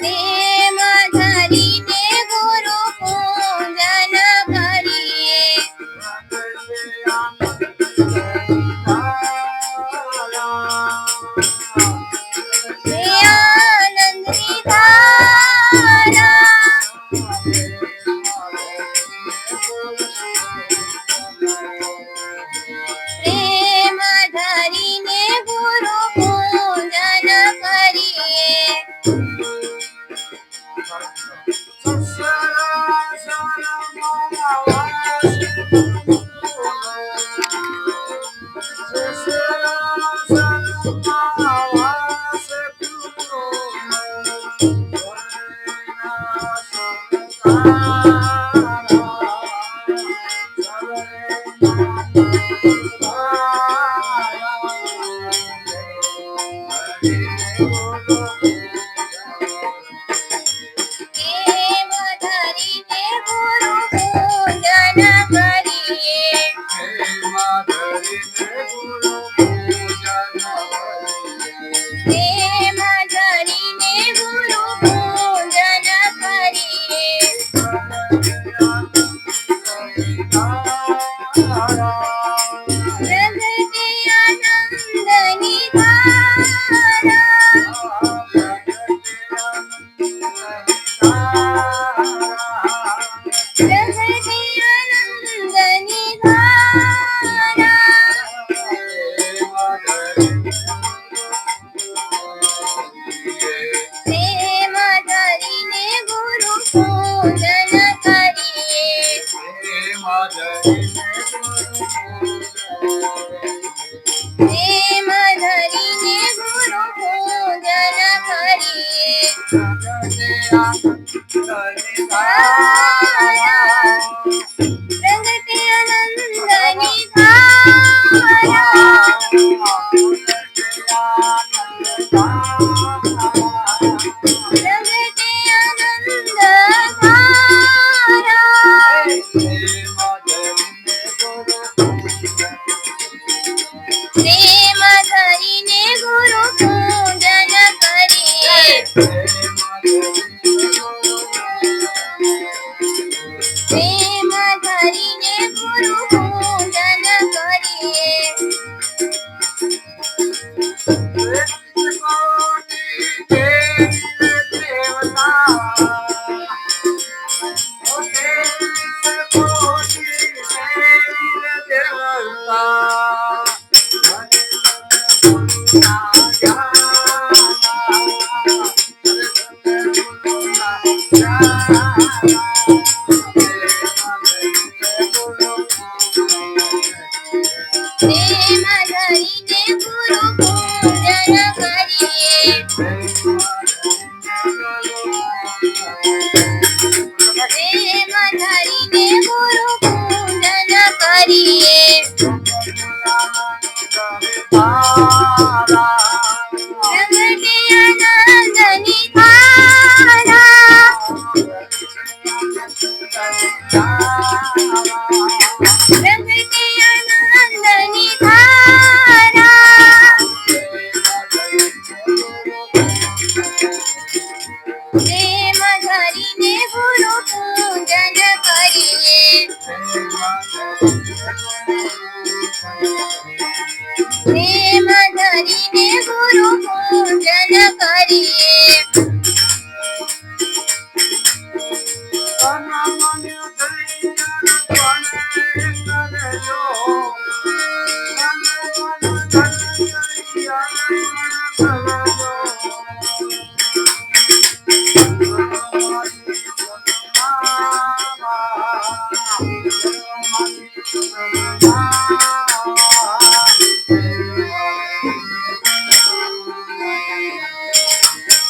प्रेम धरीने गुरु पूजन करिए हे आनंद निधारा प्रेम धरीने गुरु पूजन करिए प्रेम धरीने गुरु पूजन करिए प्रेम धरीने गुरु पूजन करिए प्रगटे आनंद निधारा प्रगटे आनंद निधारा प्रेम धरीने गुरु पूजन करिए प्रेम धरीने गुरु पूजन करिए प्रगटे आनंद निधारा प्रगटे आनंद धारा प्रेम धरीने गुरु पूजन करिए प्रेम धरीने गुरु पूजन करिए प्रेम धरीने गुरु पूजन करिए प्रेम धरीने गुरु पूजन करिए प्रगटे आनंद निधारा प्रगटे आनंद निधारा प्रेम धरीने गुरु पूजन करिए प्रेम धरीने गुरु पूजन करिए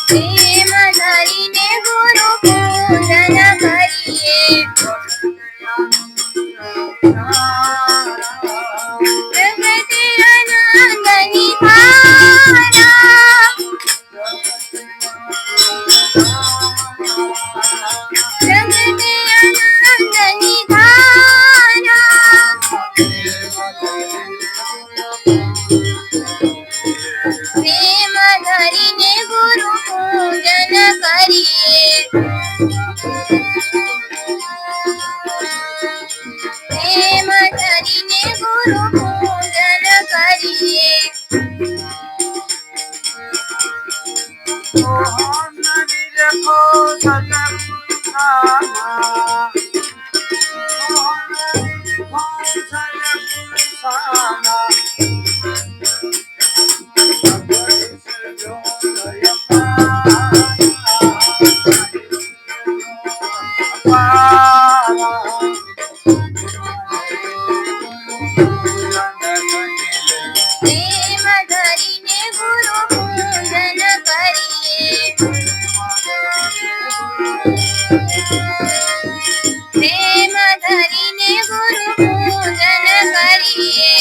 प्रेम धरीने गुरु पूजन करिए प्रगटे आनंद निधारा प्रगटे आनंद निधारा प्रेम धरीने गुरु पूजन करिए प्रेम धरिने गुरु पूजन करिये प्रेम धरिने गुरु पूजन करिये